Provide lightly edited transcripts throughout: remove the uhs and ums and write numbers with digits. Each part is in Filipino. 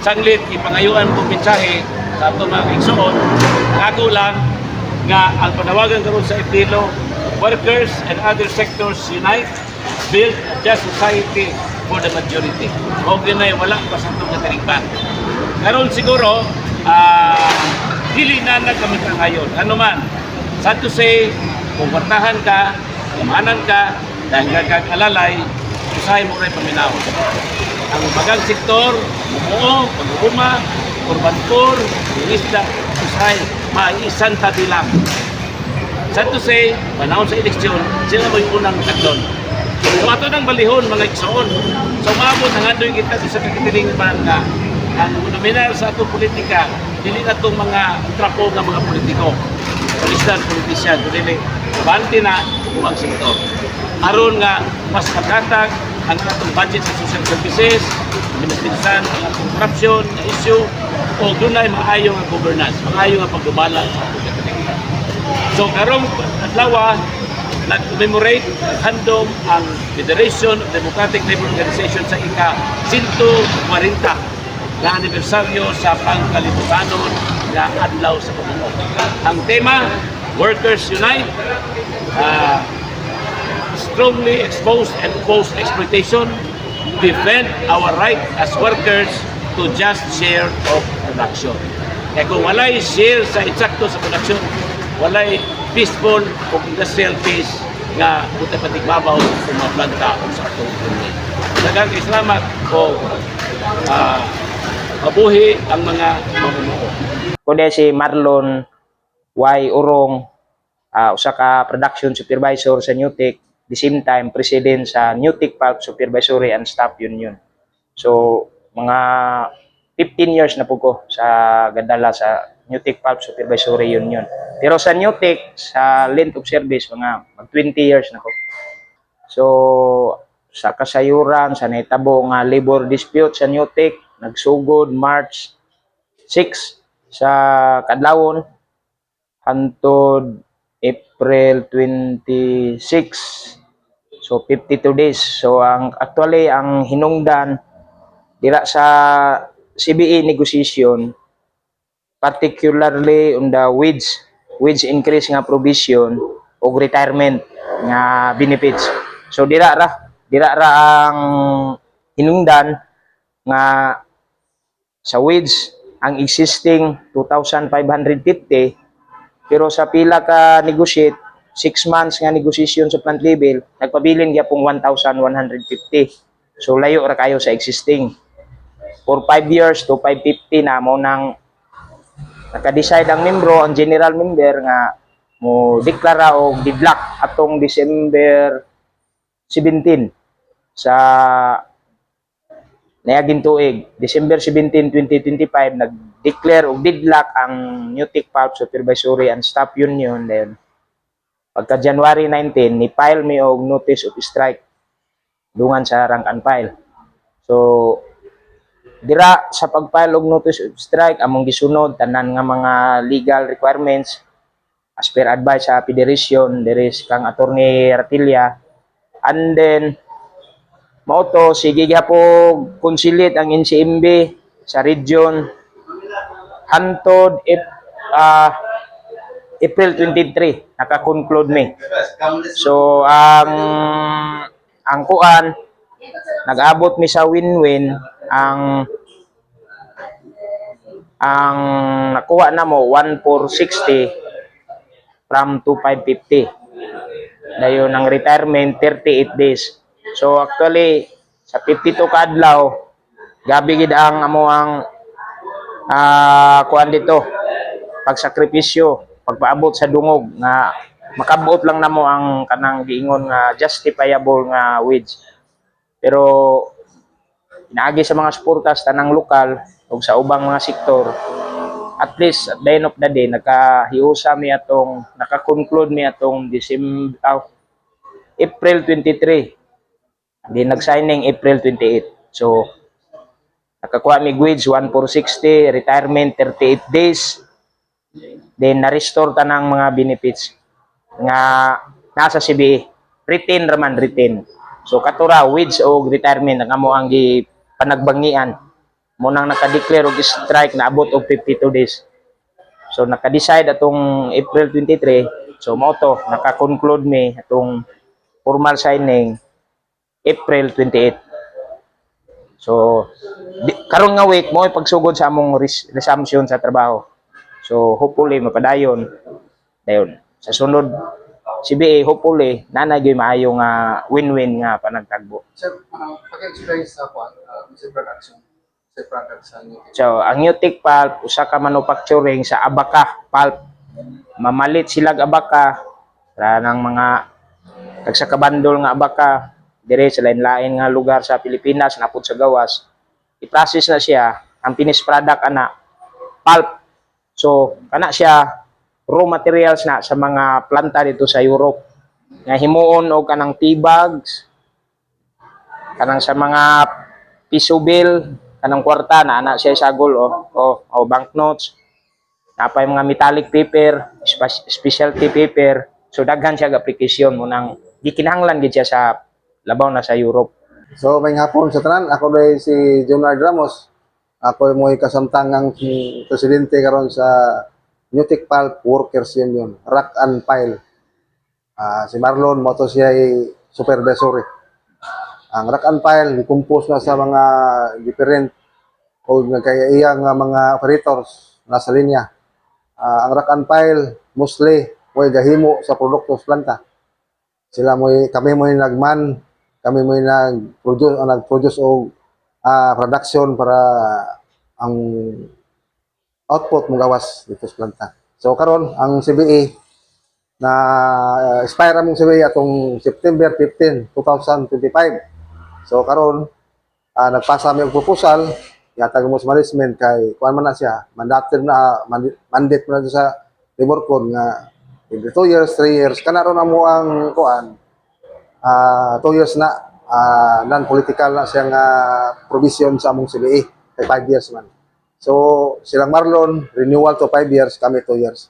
sanglit ipangayuan ko mensahe sa ato mga igsoon. Ako lang nga ang panawagan karon sa Epilo, workers and other sectors unite, build a just society for the majority. O ganay wala pa sa itong katirigpan. Karon siguro, dili na kami kangayon. Ano man, sad to say, kung kwartahan ka, kumanan ka, dahil kag-alalay, usahay mo rin paminaw. Ang bagang sektor, bumuo, pag-uuma, urban-poor, isda, usahay, maisan tabi lang. Sad to say, panahon sa eleksyon, sila mo yung unang katlon. So ato nang balihon, mga igsoon. So maabot ang andoy kita sa kakitilingpan nga ang nominal sa atong politika, dili na itong mga trapo ng mga politiko. Polisan, politisyan, dili, bante na ang sektor. Aron nga mas matatag ang atong budget sa social services, limitasan ang atong corruption na issue, o dunay maayo nga governance, maayo nga pagdumala sa atong katalingban. So karong adlaw nag-commemorate, handom ang Federation of Democratic Labor Organization sa ika-140 na anibersaryo sa pangkalibutanon na adlaw sa pamumuno. Ang tema, Workers Unite, strongly expose and oppose exploitation, defend our right as workers to just share of production. Kaya kung walay share sa eksakto sa production, walay peaceful o industrial peace nga buta patigbabaw sa mga planta o sa atong ekonomiya. Daghang salamat o mabuhi ang mga mamumuo. Kundi si Marlon Y. Urong, usa ka production supervisor sa Newtek, the same time president sa Newtek Pulp Supervisory and Staff Union. So mga 15 years na po ko sa gadala sa Newtek Pulp Supervisory Union. Pero sa Newtek, sa length of service, mga mag-20 years na ko. So sa kasayuran, sa naitabo nga labor dispute sa Newtek, nagsugod March 6 sa kadlawon hangtod April 26. So 52 days. So ang actually ang hinungdan dira sa CBA negotiation, particularly on the wage increase nga provision o retirement nga benefits. So dira ra ang hinungdan nga sa wage ang existing 2,550, pero sa pila ka negotiate 6 months nga negotiation sa plant level, nagpabilin gyapong 1,150. So layo ra kayo sa existing. For 5 years to 550 na mo nang naka-decide ang membro, ang general member nga mo deklara og deadlock atong December 17 sa niaging tuig. December 17, 2025 nag-declare og deadlock ang Newtek Pulp Supervisory and Staff Union. Then pagka January 19 ni file mi og notice of strike dungan sa rank and file. So dira sa pag-file og notice of strike among gisunod tanan nga mga legal requirements as per advice sa Federation, there is kang Attorney Ratilla, and then mauto sige gyapon conciliate ang NCMB sa region hantod April 23 naka-conclude mi. So ang kuan nag-abot mi sa win-win. Ang nakuha na mo 1,460 from 2,550. Dayon ang retirement 38 days. So actually sa 52 ka adlaw gabi gid ang amo ang kuan dito pagsakripisyo, pagpaabot sa dungog nga makabuot lang namo ang kanang giingon nga justifiable nga wage. Pero inaagi sa mga suportas tanang lokal ug sa ubang mga sektor, at least at the end of the day nakahiusa mi atong naka-conclude mi atong April 23. Di nag-signing April 28. So nakakuha mi wage 1,460, retirement 38 days. Then na-restore tanang mga benefits nga nasa CBA. Retain raman, retain. So katura wage o retirement nga mo ang panagbangian Munang naka-declare og strike na abot og 52 days. So naka-decide atong April 23. So mao to, naka-conclude mi atong formal signing April 28. So karon nga week mo pagsugod sa among resumption sa trabaho. So hopefully mapadayon dayon. Sa sunod CBA hopefully nanay gyud maayo nga win-win nga panagtagbo. Sir, pag-explain sa kwan, sa production, sa product sa new tech. So ang Newtek Pulp usa ka manufacturing sa Abaca Pulp. Mamalit sila Abaca ra ng mga kag sa kabandol nga Abaca dire sa lain-lain nga lugar sa Pilipinas napud sa gawas. I-process na siya ang finished product ana pulp. So kana siya raw materials na sa mga planta dito sa Europe nga himuon og kanang tea bags, kanang sa mga piso bill, kanang kwarta na ana siya sagol o banknotes, napay mga metallic paper, specialty paper. So daghan siya application mo nang gikinahanglan gid siya sa labaw na sa Europe. So, may hapon sa tanan, ako day si Junard Ramos. Ako mo kasamtangang presidente karon sa New Tech Pulp Workers Union, Rack and Pile. Si Marlon mo to siya ay supervisor. Ang Rack and Pile compose na sa mga different o nagkaya nga mga operators nasa linya. Ang Rack and Pile mostly way gahimo sa produkto sa planta. Kami mo nagman, kami mo nag-produce og production para ang output mo gawas dito sa planta. So karon ang CBA na expire among CBA atong September 15, 2025. So karon nagpasa mi og proposal yatag mo sa management kay kuan man na siya mandate mo na sa labor code nga every 2 years, 3 years kana ron amo ang kuan 2 years na non-political na siyang provision sa among CBA kay 5 years man. So, silang Marlon, renewal to 5 years, kami 2 years.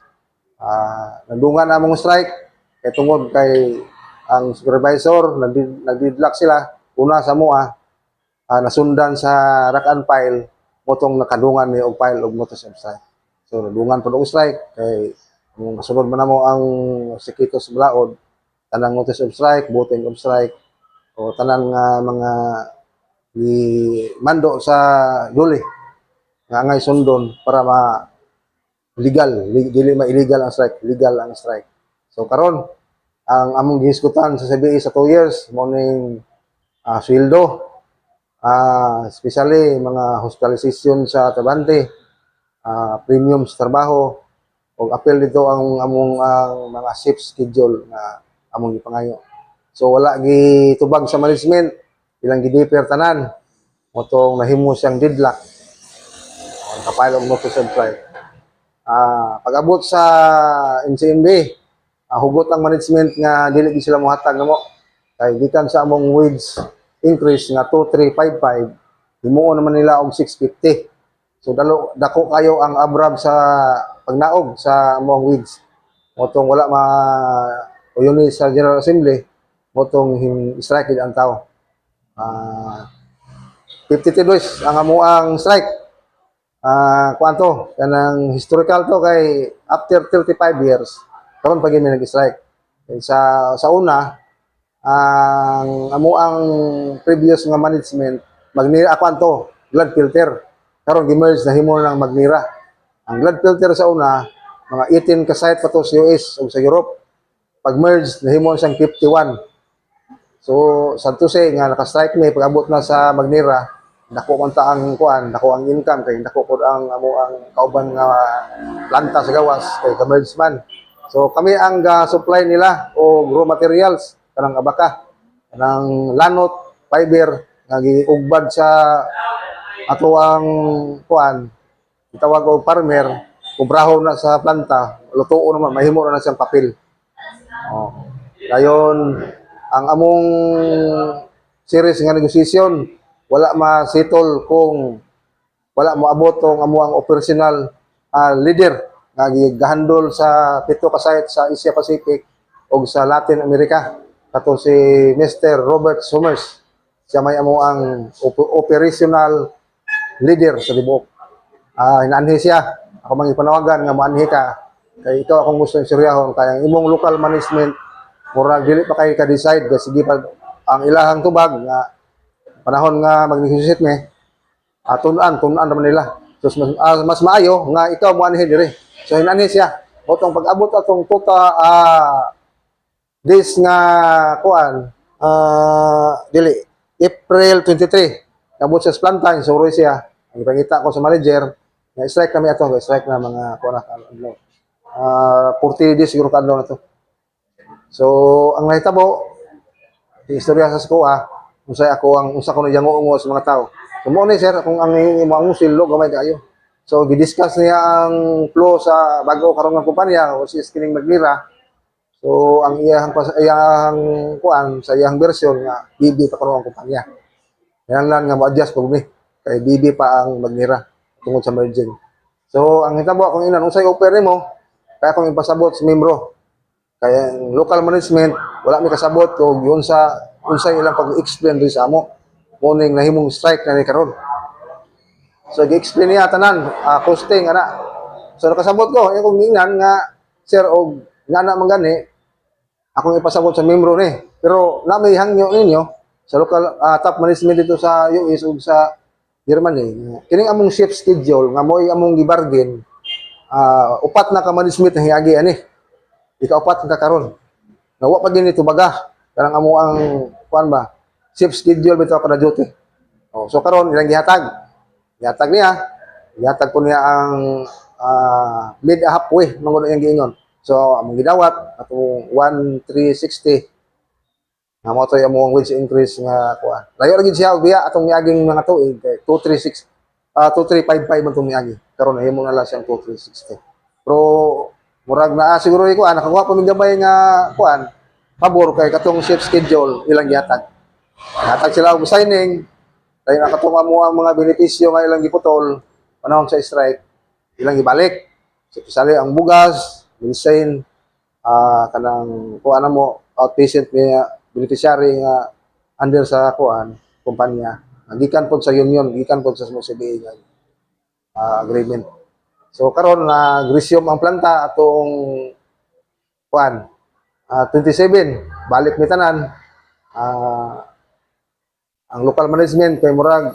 Nagdungan na among strike, kay tungod kay ang supervisor, nagdidlock sila, una sa mua, nasundan sa Rack and Pile, motong nakadungan ni og pile og notice of strike. So, nagdungan po og strike, kay kung kasunod man mo ang Sikitos Blaod, tanang notice of strike, voting of strike, o tanang mga mando sa duli nga ngay sundon para dili ma-illegal ang strike, legal ang strike. So karon ang among gihisgutan sa CBA sa 2 years mo ning sweldo, especially mga hospitalization sa trabante, premium sa trabaho, o apel dito ang among mga shift schedule nga among gipangayo. So wala gitubag sa management, ilang gidiper tanan, motong nahimo siyang deadlock. Kapile of notice of strike. Pag-abot sa NCMB, hugot ang management nga dili sila mohatag namo. Kay gikan sa among wage increase nga 2355, himuon naman nila og 650. So dako kayo ang abrab sa pagnaog sa among wage. Motong wala uyoni sa General Assembly, motong strike ang tao. 52 days ang amuang strike. Kuanto kanang historical to kay after 35 years karon pag mi nag-strike sa una ang amuang previous nga management magnira kuanto blood filter karon gi-merge na himo ng magnira ang blood filter sa una mga 18 ka site pa to sa US o sa Europe pag merge na himo siyang 51 so sa to say nga naka-strike mi pag-abot na sa magnira dako man ta ang kuan, dako ang income kay dako pod ang amo ang kauban nga planta sa gawas kay ka-merge man. So kami ang supply nila og raw materials kanang Abaca, kanang lanot, fiber nga giugbad sa ato ang kuan, gitawag og farmer, kubrahon na sa planta, lutuon naman mahimo na siyang papel. Dayon ang among series nga negotiation wala ma-settle kung wala mo abot ang amuang operational leader nga gihandle sa pito ka site sa Asia Pacific o sa Latin America kato si Mr. Robert Summers siya may amuang operational leader sa tibuok. Inaanhi siya. Ako mang ipanawagan nga moanhi ka. Kay ikaw akong gusto istoryahon kay ang imong local management murag dili pa kay ka-decide kay sige pa ang ilahang tubag nga panahon nga mag-negotiate mi tunan naman nila. So mas maayo nga ikaw moanhi diri. So inaanhi siya. Otong pag-abot atong tuta days nga kuan dili April 23 abot sa plantain so roy siya ang ipangita ko sa manager na strike kami ato strike na mga kuan ano 40 days siguro kadlaw na to. So ang nahitabo istorya sa SCOA unsa ko nayango sa mga tao. So mo ni sir kung ang imong sillo gamay kayo. So gidiscuss niya ang flow sa bago karon nga kumpanya o si kining Magnira. So ang iyang kuan sa iyang version nga BB pa karon ang kumpanya. Yan lang nga mo-adjust ko ni kay BB pa ang Magnira tungod sa merging. So ang hitabo akong inan unsay offer nimo kaya akong ipasabot sa membro. Kaya ang local management wala mi kasabot kung unsay ilang pag-explain diri sa amo. Morning nahimong strike na ni karon. So gi-explain niya tanan costing ana. So nakasabot ko yung ingnan nga sir og ngana man gani akong ipasabot sa membro ni. Pero na may hangyo ninyo sa local top management dito sa US ug sa Germany. Kining among shift schedule nga mo'y among gibargain upat na ka management na hiyagi ani. Ika-upat na karon. Nawa pa gini tubaga. Kanang amo ang kuan ba? Shift schedule bitaw kada duty. Oh, so karon ilang gihatag. Gihatag ko niya ang mid halfway mangod ang giingon. So among gidawat atong 1360 nga mo toy among wage increase nga kuan. Layo ra gid siya og biya atong miaging mga tuig kay 236 2355 man tong miagi. Karon nahimo na lang siyang 2360. Pero murag na siguro iko nakakuha pa mig gabay nga kuan pabor kay katong shift schedule ilang gihatag. Hatag sila og signing kay nakatuma mo ang mga benepisyo nga ilang giputol panahon sa strike ilang gibalik. So pisali ang bugas, medicine, kanang kuan mo outpatient niya beneficiary nga under sa kuan kumpanya. Gikan pod sa union, gikan pod sa CBA nga agreement. So karon na resume ang planta atong kuan 27 balik mi tanan ang local management kay murag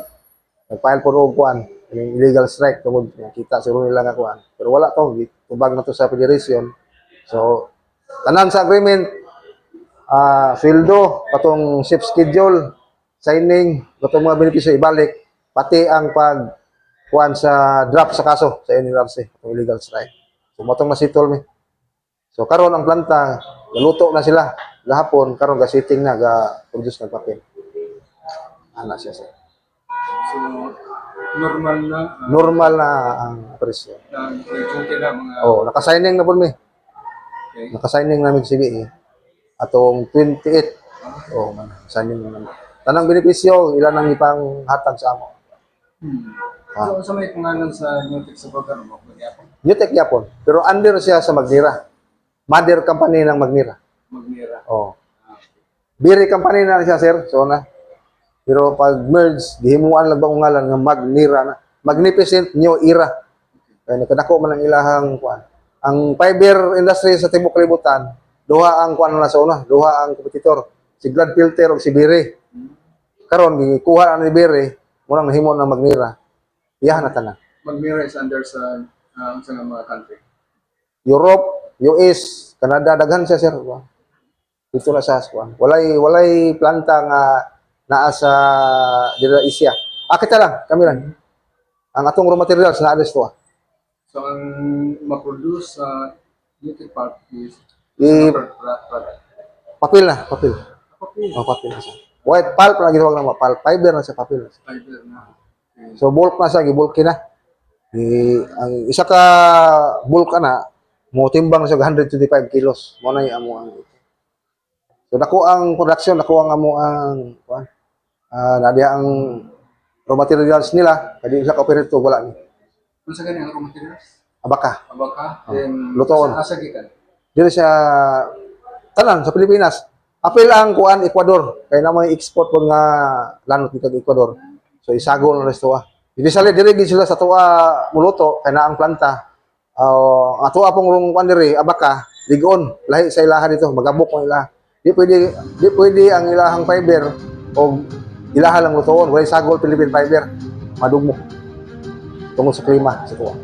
nag-file po og kuan illegal strike tungod kita siguro nila nga kuan pero wala to tubag na to sa federation. So tanan sa agreement sweldo patong shift schedule signing katong mga benepisyo ibalik pati ang pag kuan sa draft sa kaso sa NLRC atong illegal strike. So motong nasitol mi. So karon ang planta naluto na sila gahapon karon ga sitting na ga produce ng papel. Ana siya sir. So, normal na ang presyo. ang duty na mga Naka-signing na po mi. okay. Naka-signing namin sa CBA. Atong 28. Signing naman. Tanang benepisyo, ilan ang ipang hatag sa amo. So, sa may pangalan sa Newtek sa program mo, magyapon, Newtek yapon. Pero under siya sa Magnira. Mother company ng Magnira. Magnira. Biri company na siya sir. So na. Pero pag merge, gihimuan lang ba ang ngalan nga Magnira na. Magnificent New Era. Kaya nakadako man ang ilahang kuan. Ang fiber industry sa Tibok Kalibutan, duha ang kuan na sa una, duha ang kompetitor, si Glad Filter ug si Biri. Karon gikuha na ni Biri, murang nahimo ng Magnira. Iyahan na tanan. Magnira is under sa mga country. Europe, US, Canada daghan siya sir. Dito na sa kuan. Walay planta nga naa sa dira Asia. Kita lang, kami lang. Ang atong raw materials na address to. So, ang ma-produce sa Newtek Pulp is product. Papel na, papel. Okay. Papel na siya. White pulp na gitawag na pulp. Fiber na siya, papel na siya. Fiber na. So bulk na siya, gibulky na. Ang isa ka bulk na, mo timbang siya 125 kilos. Mo na yung amo ang so dako ang production, dako ang amo ang kuan. Nadiya ang raw materials nila, kadi sa operator wala ni. Ano sa ganyan raw materials? Abaka. Abaka, then lutoon. asa gikan. Dili siya tanan sa Pilipinas. Apil ang kuan Ecuador, kay na may export po nga lanot dito sa Ecuador. So isago na resto Especially diri gid sila sa tuwa muluto kay naa ang planta. Ang tuwa pong rong kwan diri abaka ligon lahi sa ilaha dito magabok ang ilaha. Di pwede ang ilahang fiber o ilaha lang lutoon, walay sagol Philippine fiber madugmo tungod sa klima sa tuwa.